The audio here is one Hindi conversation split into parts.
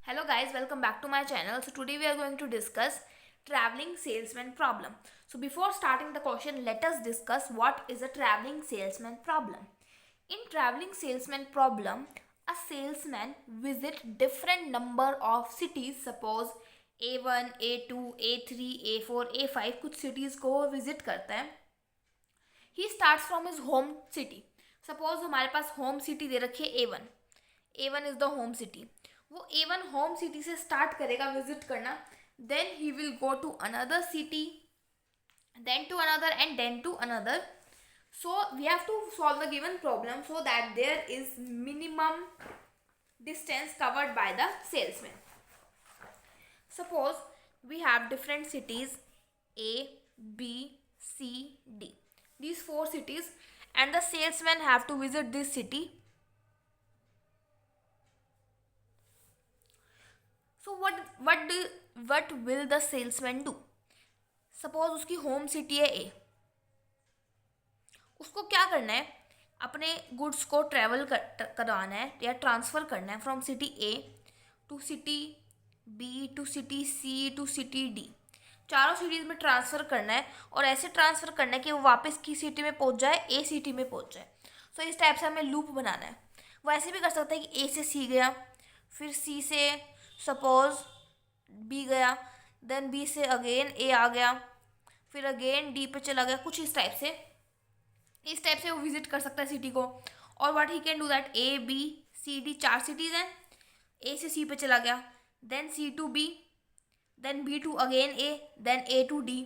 Hello guys, welcome back to my channel. So today we are going to discuss traveling salesman problem. So before starting the question, let us discuss what is a traveling salesman problem. In traveling salesman problem, a salesman visit different number of cities. Suppose A1, A2, A3, A4, A5 कुछ cities को वो visit करता है. He starts from his home city. Suppose हमारे पास home city दे रखी है A1. A1 is the home city. वो A1 home city से start करेगा visit करना. Then he will go to another city, then to another, and then to another. So we have to solve the given problem so that there is minimum distance covered by the salesman. Suppose we have different cities A, B, C, D. These four cities, and the salesman have to visit this city. So what will the salesman do? Suppose उसकी home city है A. उसको क्या करना है? अपने गुड्स को ट्रेवल करवाना है या ट्रांसफ़र करना है from city A to city B to city C to city D. चारों सिटीज़ में ट्रांसफ़र करना है और ऐसे ट्रांसफ़र करना है कि वो वापस की सिटी में पहुंच जाए, ए सिटी में पहुंच जाए. सो इस टाइप से हमें लूप बनाना है. वो ऐसे भी कर सकता है कि ए से सी गया, फिर सी से सपोज बी गया, देन बी से अगेन ए आ गया, फिर अगेन डी पे चला गया. कुछ इस टाइप से वो विजिट कर सकता है सिटी को. और what he can do that, A B C D चार सिटीज़ हैं. ए से सी पे चला गया, then C to B, then B to again A, then A to D.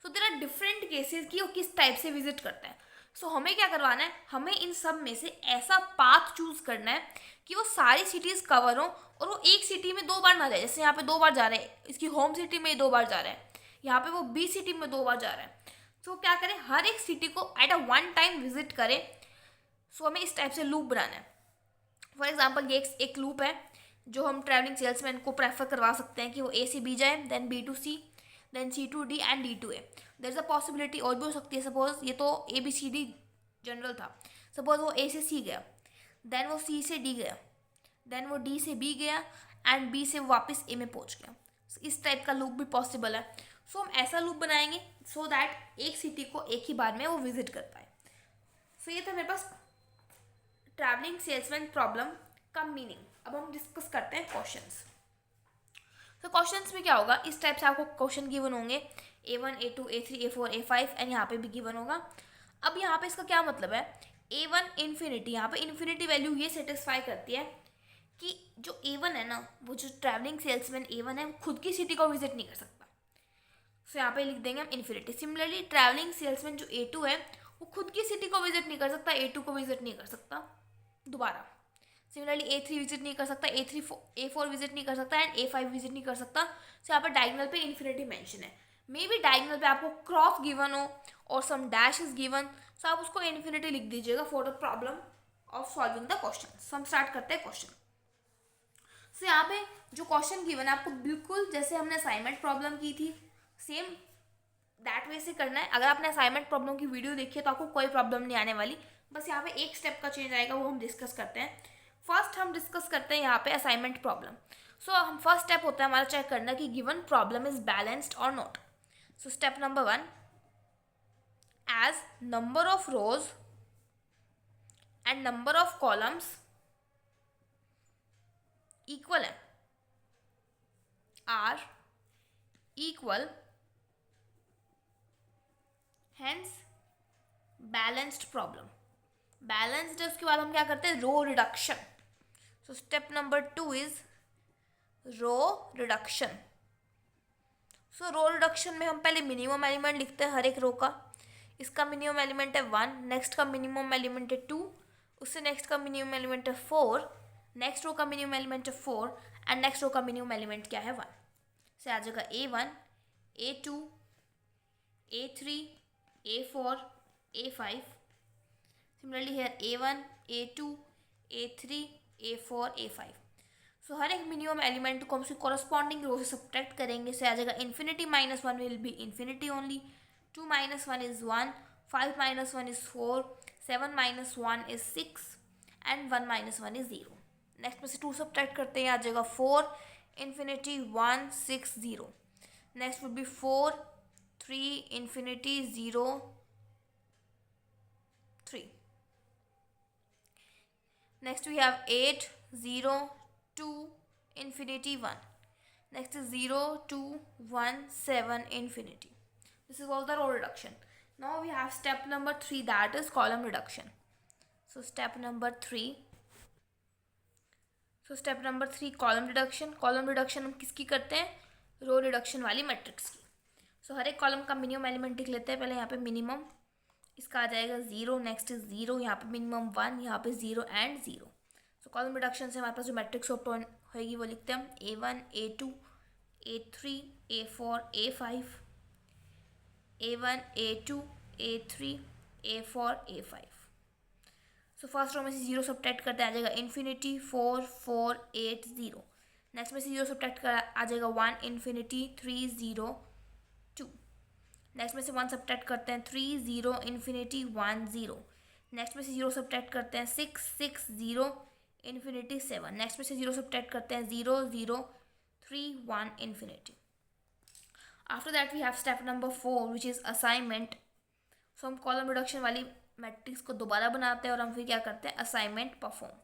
So there are different cases कि वो किस टाइप से विजिट करता है. सो हमें क्या करवाना है, हमें इन सब में से ऐसा पाथ चूज करना है कि वो सारी सिटीज़ कवर हो और वो एक सिटी में दो बार ना जाए. जैसे यहाँ पे दो बार जा रहे हैं, इसकी होम सिटी में दो बार जा रहा है, यहाँ पे वो बी सिटी में दो बार जा रहा है. सो क्या करें, हर एक सिटी को at a one time visit करें. सो हमें इस टाइप से लूप बनाना है. फॉर एग्जाम्पल ये एक लूप है जो हम ट्रैवलिंग सेल्समैन को प्रेफर करवा सकते हैं कि वो ए से बी जाए, then B to C, then C to D and D to A. There is a possibility और भी हो सकती है. सपोज ये तो A B C D general था. सपोज वो ए से सी गया, देन वो सी से डी गया, देन वो डी से बी गया एंड बी से वापस ए में पहुंच गया. इस टाइप का लूप भी पॉसिबल है. सो हम ऐसा लूप बनाएंगे सो दैट एक सिटी को एक ही बार में वो विजिट कर पाए. सो ये था मेरे पास ट्रैवलिंग सेल्समैन प्रॉब्लम का मीनिंग. अब हम डिस्कस करते हैं क्वेश्चंस. तो क्वेश्चंस में क्या होगा, इस टाइप से आपको क्वेश्चन गिवन होंगे A1, A2, A3, A4, A5 and यहाँ पे भी गिवन होगा. अब यहाँ पे इसका क्या मतलब है, A1 इन्फिनिटी, यहाँ पे इन्फिनिटी वैल्यू ये सेटिस्फाई करती है कि जो A1 है ना, वो जो ट्रैवलिंग सेल्समैन A1 है वो खुद की सिटी को विजिट नहीं कर सकता. सो यहाँ पे लिख देंगे हम इन्फिनिटी. सिमिलरली ट्रैवलिंग सेल्समैन जो A2 है वो खुद की सिटी को विजिट नहीं कर सकता, A2 को विजिट नहीं कर सकता दोबारा. सिमिलरली A3 विजिट नहीं कर सकता, A4 विजिट नहीं कर सकता एंड A5 विजिट नहीं कर सकता. सो यहाँ पर डायगोनल पे इन्फिनिटी मेंशन है. मे बी डायगोनल पे आपको क्रॉस गिवन हो और sum dash is given, so आप उसको इन्फिनिटी लिख दीजिएगा for the problem of solving the question. So हम स्टार्ट करते हैं क्वेश्चन. सो यहाँ पे जो क्वेश्चन गिवन है आपको बिल्कुल जैसे हमने असाइनमेंट प्रॉब्लम की थी सेम दैट वे से करना है. अगर आपने असाइनमेंट प्रॉब्लम की वीडियो देखी है तो आपको कोई प्रॉब्लम नहीं आने वाली. बस यहाँ पे एक स्टेप का चेंज आएगा, वो हम डिस्कस करते हैं. फर्स्ट हम डिस्कस करते हैं यहाँ पे असाइनमेंट प्रॉब्लम. सो हम फर्स्ट स्टेप होता है हमारा चेक करना कि गिवन प्रॉब्लम इज बैलेंस्ड और not. So step number 1, as number of rows and number of columns equal है, are equal, hence balanced problem. Balanced है, उसके बाद हम क्या करते हैं, row reduction. So step number 2 is row reduction. So row reduction में हम पहले मिनिमम एलिमेंट लिखते हैं हर एक रो का. इसका मिनिमम एलिमेंट है 1, नेक्स्ट का मिनिमम एलिमेंट है 2, उससे नेक्स्ट का मिनिमम एलिमेंट है 4, नेक्स्ट रो का मिनिमम एलिमेंट है 4 एंड नेक्स्ट रो का मिनिमम एलिमेंट क्या है 1. से आ जाएगा A1, A2, A3, A4, A5. Similarly here A1, A2, A3, A4, A5. सो हर एक मिनिमम एलिमेंट को हम उसकी कॉरस्पॉन्डिंग रो से सब्ट्रैक्ट करेंगे. से आ जाएगा infinity minus 1 will be infinity only, 2 minus 1 is 1, 5 minus 1 is 4, 7 minus 1 is 6 and 1 minus 1 is 0. Next में से 2 सब्ट्रैक्ट करते हैं, आ जाएगा 4, infinity 1 6 0. Next would be 4 3 infinity 0 3. Next we have 8 0 2 infinity 1. Next is 0 2 1 7 infinity. This is all the row reduction. Now we have step number 3, that is column reduction. So step number 3. Step number 3 column reduction. Column reduction हम किसकी करते हैं? रो रिडक्शन वाली मैट्रिक्स की. सो हर एक कॉलम का मिनिमम एलिमेंट लिख लेते हैं. पहले यहाँ पे मिनिमम इसका आ जाएगा 0, नेक्स्ट इज 0, यहाँ पे मिनिमम 1, यहाँ पे 0 एंड 0. सो कॉलम रिडक्शन से हमारे पास जो मैट्रिक्स ऑप्टोन होएगी वो लिखते हैं हम A1 A2 A3 A4 A5 A1 A2 A3 A4 A5. So first row में से 0 सब्ट्रैक्ट करते आ जाएगा इन्फिनिटी 4 4 8 0. नेक्स्ट में से 0 सब्ट्रैक्ट कर आ जाएगा 1 इन्फिनिटी 3 0 2. नेक्स्ट में से 1 सब्ट्रैक्ट करते हैं 3 0 इन्फिनिटी 1 0. नेक्स्ट में से 0 सब्ट्रैक्ट करते हैं 6 6 0 इन्फिनिटी 7. नेक्स्ट में से 0 सब्ट्रैक्ट करते हैं 0 0 3 1 infinity. After that we have step number 4 which is assignment. So हम कॉलम रिडक्शन वाली मैट्रिक्स को दोबारा बनाते हैं और हम फिर क्या करते हैं? Assignment perform.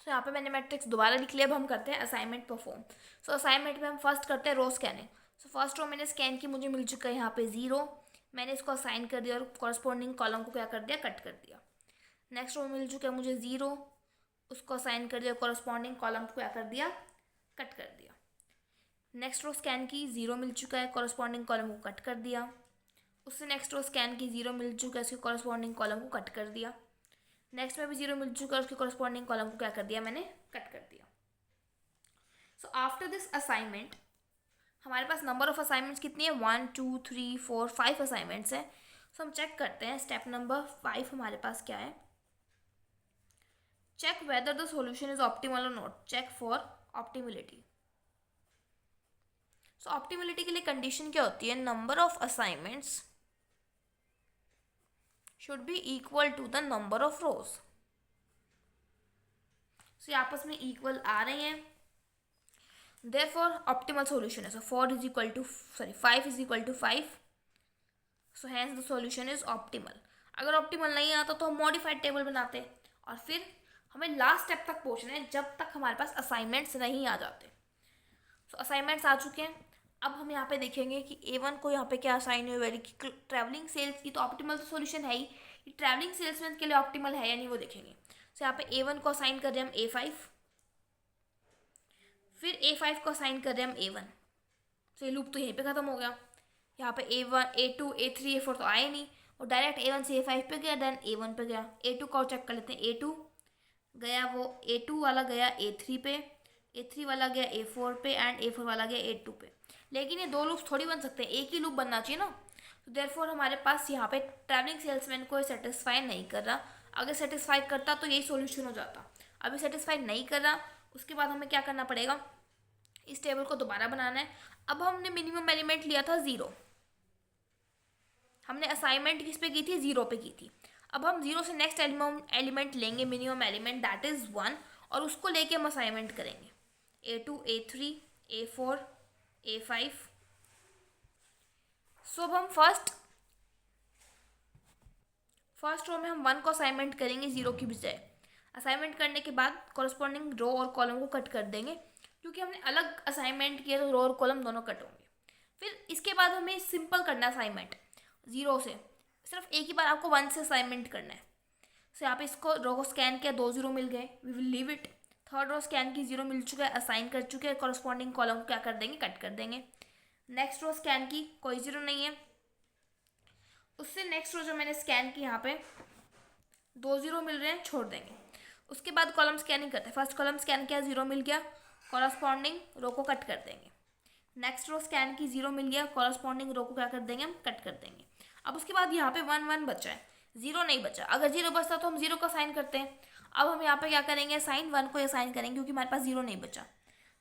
सो यहाँ पे मैंने मैट्रिक्स दोबारा लिख लिया. अब हम करते हैं असाइनमेंट परफॉर्म. सो असाइनमेंट में हम फर्स्ट करते हैं रो स्कैनिंग. सो फर्स्ट रो मैंने स्कैन की, मुझे मिल चुका है यहाँ पे 0. मैंने इसको असाइन कर दिया और कॉरस्पॉन्डिंग कॉलम को क्या कर दिया? कट कर दिया. नेक्स्ट रो मिल चुका है मुझे 0, उसको असाइन कर दिया, कॉरस्पॉन्डिंग कॉलम को क्या कर दिया? कट कर दिया. नेक्स्ट रो स्कैन की 0 मिल चुका है, कॉरस्पॉन्डिंग कॉलम को कट कर दिया. उससे नेक्स्ट रो स्कैन की 0 मिल चुका है, उसके कॉरस्पॉन्डिंग कॉलम को कट कर दिया. नेक्स्ट में भी 0 मिल चुका है, उसके कॉरस्पॉन्डिंग कॉलम को क्या कर दिया? मैंने कट कर दिया. सो आफ्टर दिस असाइनमेंट हमारे पास नंबर ऑफ असाइनमेंट्स कितनी है? 1 2 3 4 5 असाइनमेंट्स है. सो हम चेक करते हैं. स्टेप नंबर 5 हमारे पास क्या है? Check whether the solution is optimal और not. Check for optimality. So optimality के लिए कंडीशन क्या होती है? Number of assignments should be equal to the number of rows. So ये आपस में equal आ रहे हैं, therefore optimal solution है. So 5 is equal to 5. So hence the solution is optimal. अगर optimal नहीं आता तो हम modified table बनाते हैं और फिर हमें लास्ट स्टेप तक पहुंचना है जब तक हमारे पास असाइनमेंट्स नहीं आ जाते. सो असाइनमेंट्स आ चुके हैं. अब हम यहाँ पे देखेंगे कि A1 को यहाँ पे क्या असाइन हुई है कि ट्रैवलिंग सेल्स की. तो ऑप्टिमल सोल्यूशन है ही, ट्रैवलिंग सेल्समैन के लिए ऑप्टिमल है या नहीं वो देखेंगे. सो यहाँ पे A1 को असाइन कर रहे हैं हम A5, फिर A5 को असाइन कर रहे हैं हम A1. सो ये लूप तो यहीं पे ख़त्म हो गया. यहाँ पे A1 A2 A3 A4 तो आए नहीं, और डायरेक्ट A1 से A5 पे गया, देन A1 पे गया. A2 को चेक कर लेते हैं. A2 गया, वो A2 वाला गया A3 पे, A3 वाला गया A4 पे एंड A4 वाला गया A2 पे. लेकिन ये 2 लूप्स थोड़ी बन सकते हैं, एक ही लूप बनना चाहिए ना. तो देयरफॉर हमारे पास यहाँ पे ट्रैवलिंग सेल्समैन को सेटिस्फाई नहीं कर रहा. अगर सेटिस्फाई करता तो यही सॉल्यूशन हो जाता. अभी सेटिस्फाई नहीं कर रहा. उसके बाद हमें क्या करना पड़ेगा? इस टेबल को दोबारा बनाना है. अब हमने मिनिमम एलिमेंट लिया था 0. हमने असाइनमेंट किस पे की थी? 0 पे की थी. अब हम 0 से नेक्स्ट एलिमेंट लेंगे, मिनिमम एलिमेंट दैट इज़ 1, और उसको लेके हम असाइनमेंट करेंगे. A2 A3 A4 A5. सो अब हम फर्स्ट रो में हम 1 को असाइनमेंट करेंगे 0 की बजाय. असाइनमेंट करने के बाद कॉरस्पॉन्डिंग रो और कॉलम को कट कर देंगे, क्योंकि हमने अलग असाइनमेंट किया तो रो और कॉलम दोनों कट होंगे. फिर इसके बाद हमें सिंपल करना है असाइनमेंट 0 से. सिर्फ एक ही बार आपको 1 से असाइनमेंट करना है. सो यहाँ पे इसको रो को स्कैन किया, 2 0 मिल गए, we will leave it. Third row scan की 0 मिल चुका है, असाइन कर चुके हैं, कॉरस्पॉन्डिंग कॉलम को क्या कर देंगे? कट कर देंगे. नेक्स्ट रो स्कैन की, कोई 0 नहीं है. उससे नेक्स्ट रो जो मैंने स्कैन की यहाँ पे 2 0 मिल रहे हैं, छोड़ देंगे. उसके बाद कॉलम स्कैनिंग करते हैं. फर्स्ट कॉलम स्कैन किया, 0 मिल गया, कॉरस्पॉन्डिंग रो को कट कर देंगे. नेक्स्ट रो स्कैन की, 0 मिल गया, कॉरस्पॉन्डिंग रो को क्या कर देंगे? हम कट कर देंगे. अब उसके बाद यहाँ पे 1 1 बचा है, 0 नहीं बचा. अगर 0 बचता तो हम 0 को असाइन करते हैं. अब हम यहाँ पे क्या करेंगे? साइन 1 को असाइन करेंगे, क्योंकि हमारे पास 0 नहीं बचा.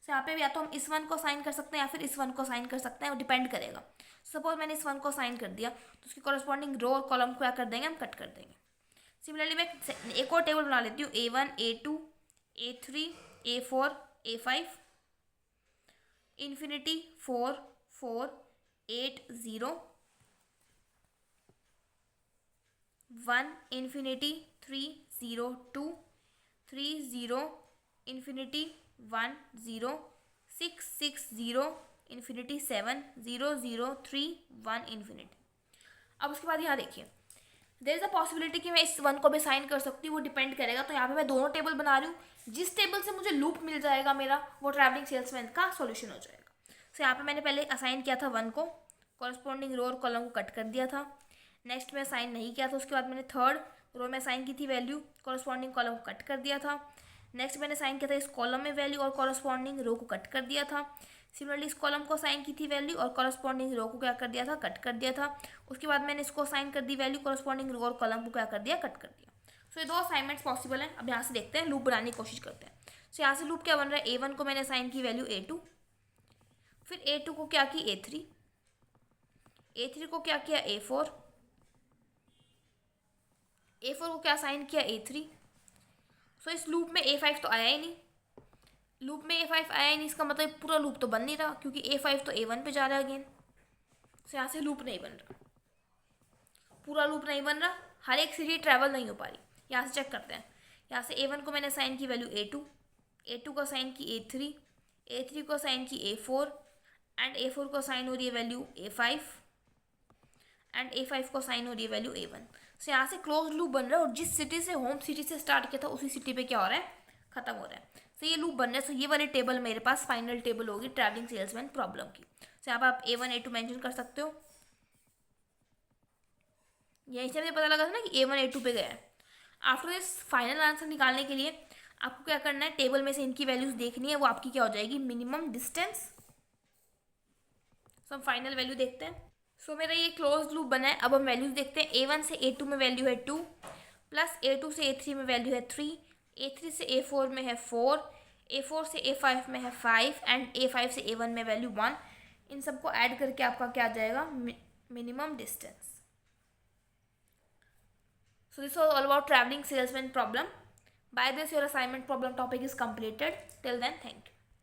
सो यहाँ पे या तो हम इस 1 को असाइन कर सकते हैं या फिर इस 1 को असाइन कर सकते हैं, वो डिपेंड करेगा. सपोज मैंने इस 1 को असाइन कर दिया तो उसकी कॉरस्पॉन्डिंग रो और कॉलम को क्या कर देंगे? हम कट कर देंगे. सिमिलरली मैं एक और टेबल बना लेती हूँ. A1 A2 A3 A4 A5, infinity 4 4 8 0, 1 infinity 3 0 2 3 0 infinity 1 0 6 6 0 infinity 7 0 0 3 1 infinity। अब उसके बाद यहाँ देखिए, देयर इज अ पॉसिबिलिटी कि मैं इस 1 को भी साइन कर सकती हूँ, वो डिपेंड करेगा। तो यहाँ पे मैं दोनों टेबल बना रही हूँ, जिस टेबल से मुझे लूप मिल जाएगा मेरा, वो ट्रैवलिंग सेल्समैन का सॉल्यूशन हो जाएगा। सो यहाँ पे मैंने पहले असाइन किया था 1 को, कॉरस्पॉन्डिंग रो और कॉलम को कट कर दिया था। नेक्स्ट में असाइन नहीं किया था, उसके बाद मैंने थर्ड रो में असाइन की थी वैल्यू, कॉरस्पॉन्डिंग कॉलम को कट कर दिया था। नेक्स्ट मैंने असाइन किया था इस कॉलम में वैल्यू और कॉरस्पॉन्डिंग रो को कट कर दिया था। सिमिलरली इस कॉलम को असाइन की थी वैल्यू और कॉरस्पॉन्डिंग रो को क्या कर दिया था, कट कर दिया था। उसके बाद मैंने इसको असाइन कर दी वैल्यू, कॉरस्पॉन्डिंग रो और कॉलम को क्या कर दिया, कट कर दिया। सो ये दो असाइनमेंट्स पॉसिबल हैं। अब यहाँ से देखते हैं, लूप बनाने की कोशिश करते हैं। सो यहाँ से लूप क्या बन रहा है, A1 को मैंने असाइन की वैल्यू A2, फिर A2 को क्या की A3, A3 को क्या किया A4, A4 को क्या असाइन किया A3। सो इस लूप में A5 तो आया ही नहीं, लूप में A5 आया ही नहीं, इसका मतलब पूरा लूप तो बन नहीं रहा, क्योंकि A5 तो A1 पे जा रहा है अगेन। सो यहाँ से लूप नहीं बन रहा, पूरा लूप नहीं बन रहा, हर एक सिटी ट्रैवल नहीं हो पा रही। यहाँ से चेक करते हैं। यहाँ से A1 को मैंने असाइन की वैल्यू A2, A2 को असाइन की A3, A3 को असाइन की A4 एंड A4 को असाइन हो रही है वैल्यू A5 एंड A5 को असाइन हो रही है वैल्यू A1। सो यहाँ से क्लोज लूप बन रहा है, और जिस सिटी से होम सिटी से स्टार्ट किया था उसी सिटी पे क्या हो रहा है, खत्म हो रहा है। सो ये लूप बन रहा है। सो ये वाली टेबल मेरे पास फाइनल टेबल होगी ट्रैवलिंग सेल्समैन प्रॉब्लम की। सो यहाँ पर आप A1 A2 मेंशन कर सकते हो। यहीं से मुझे पता लगा था ना कि A1 A2 पे गया है। आफ्टर दिस फाइनल आंसर निकालने के लिए आपको क्या करना है, टेबल में से इनकी वैल्यूज देखनी है, वो आपकी क्या हो जाएगी, मिनिमम डिस्टेंस। सो हम फाइनल वैल्यू देखते हैं। सो मेरा ये क्लोज लूप बना है। अब हम वैल्यूज देखते हैं। A1 से A2 में वैल्यू है 2, प्लस A2 से A3 में वैल्यू है 3, A3 से A4 में है 4, A4 से A5 में है 5 एंड A5 से A1 में वैल्यू 1। इन सबको ऐड करके आपका क्या आ जाएगा, minimum distance. So this was all about traveling salesman problem. By this your assignment problem topic is completed. Till then, thank you.